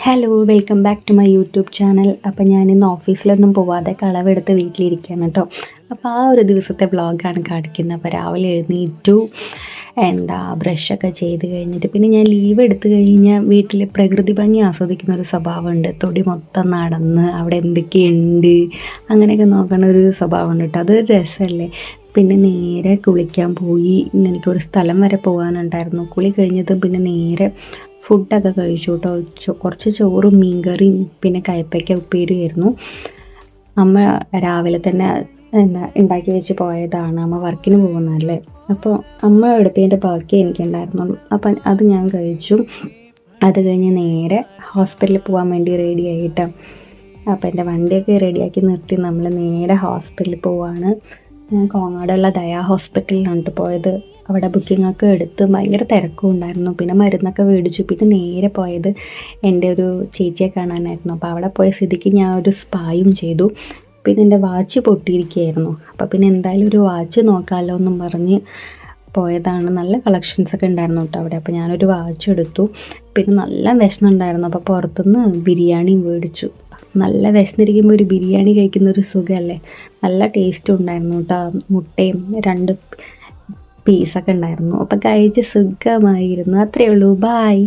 Hello, welcome back to my YouTube channel. അപ്പോൾ ഞാനിന്ന് ഓഫീസിലൊന്നും പോവാതെ കളവെടുത്ത് വീട്ടിലിരിക്കുകയാണ് കേട്ടോ. അപ്പോൾ ആ ഒരു ദിവസത്തെ വ്ളോഗാണ് കാണിക്കുന്നത്. അപ്പോൾ രാവിലെ എഴുന്നേറ്റു, ബ്രഷൊക്കെ ചെയ്ത് കഴിഞ്ഞിട്ട് പിന്നെ ഞാൻ ലീവ് എടുത്തു കഴിഞ്ഞാൽ വീട്ടിൽ പ്രകൃതി ഭംഗി ആസ്വദിക്കുന്ന ഒരു സ്വഭാവമുണ്ട്. തൊടി മൊത്തം നടന്ന് അവിടെ എന്തൊക്കെയുണ്ട് അങ്ങനെയൊക്കെ നോക്കണ ഒരു സ്വഭാവമുണ്ട് കേട്ടോ. അതൊരു രസമല്ലേ. പിന്നെ നേരെ കുളിക്കാൻ പോയി. ഇന്ന് എനിക്കൊരു സ്ഥലം വരെ പോകാനുണ്ടായിരുന്നു. കുളി കഴിഞ്ഞത് പിന്നെ നേരെ ഫുഡൊക്കെ കഴിച്ചു കേട്ടോ. കുറച്ച് ചോറും മീൻകറിയും പിന്നെ കയ്പ്പയ്ക്ക ഉപ്പേരിയായിരുന്നു. അമ്മ രാവിലെ തന്നെ ഉണ്ടാക്കി വെച്ച് പോയതാണ്. അമ്മ വർക്കിന് പോകുന്നതല്ലേ. അപ്പോൾ അമ്മ എടുത്തതിൻ്റെ ബാക്കി എനിക്കുണ്ടായിരുന്നുള്ളൂ. അപ്പം അത് ഞാൻ കഴിച്ചു. അത് കഴിഞ്ഞ് നേരെ ഹോസ്പിറ്റലിൽ പോകാൻ വേണ്ടി റെഡി ആയിട്ടാണ്. അപ്പോൾ എൻ്റെ വണ്ടിയൊക്കെ റെഡിയാക്കി നിർത്തി നമ്മൾ നേരെ ഹോസ്പിറ്റലിൽ പോവാണ്. ഞാൻ കോങ്ങാടുള്ള ദയാ ഹോസ്പിറ്റലിലാണ് പോയത്. അവിടെ ബുക്കിങ്ങൊക്കെ എടുത്ത് ഭയങ്കര തിരക്കും ഉണ്ടായിരുന്നു. പിന്നെ മരുന്നൊക്കെ മേടിച്ചു. പിന്നെ നേരെ പോയത് എൻ്റെ ഒരു ചേച്ചിയെ കാണാനായിരുന്നു. അപ്പോൾ അവിടെ പോയ സ്ഥിതിക്ക് ഞാൻ ഒരു സ്പായും ചെയ്തു. പിന്നെ എൻ്റെ വാച്ച് പൊട്ടിയിരിക്കുകയായിരുന്നു. അപ്പോൾ പിന്നെ എന്തായാലും ഒരു വാച്ച് നോക്കാമല്ലോ എന്നും പറഞ്ഞ് പോയതാണ്. നല്ല കളക്ഷൻസൊക്കെ ഉണ്ടായിരുന്നു കേട്ടോ അവിടെ. അപ്പോൾ ഞാനൊരു വാച്ച് എടുത്തു. പിന്നെ നല്ല വിശന്നുണ്ടായിരുന്നു. അപ്പോൾ പുറത്തുനിന്ന് ബിരിയാണി മേടിച്ചു. നല്ല വിശന്നിരിക്കുമ്പോൾ ഒരു ബിരിയാണി കഴിക്കുന്ന ഒരു സുഖമല്ലേ. നല്ല ടേസ്റ്റും ഉണ്ടായിരുന്നു കേട്ടോ. മുട്ടയും 2 പീസൊക്കെ ഉണ്ടായിരുന്നു. അപ്പോൾ കഴിച്ച് സുഖമായിരുന്നു. അത്രയേ ഉള്ളൂ. ബായ്.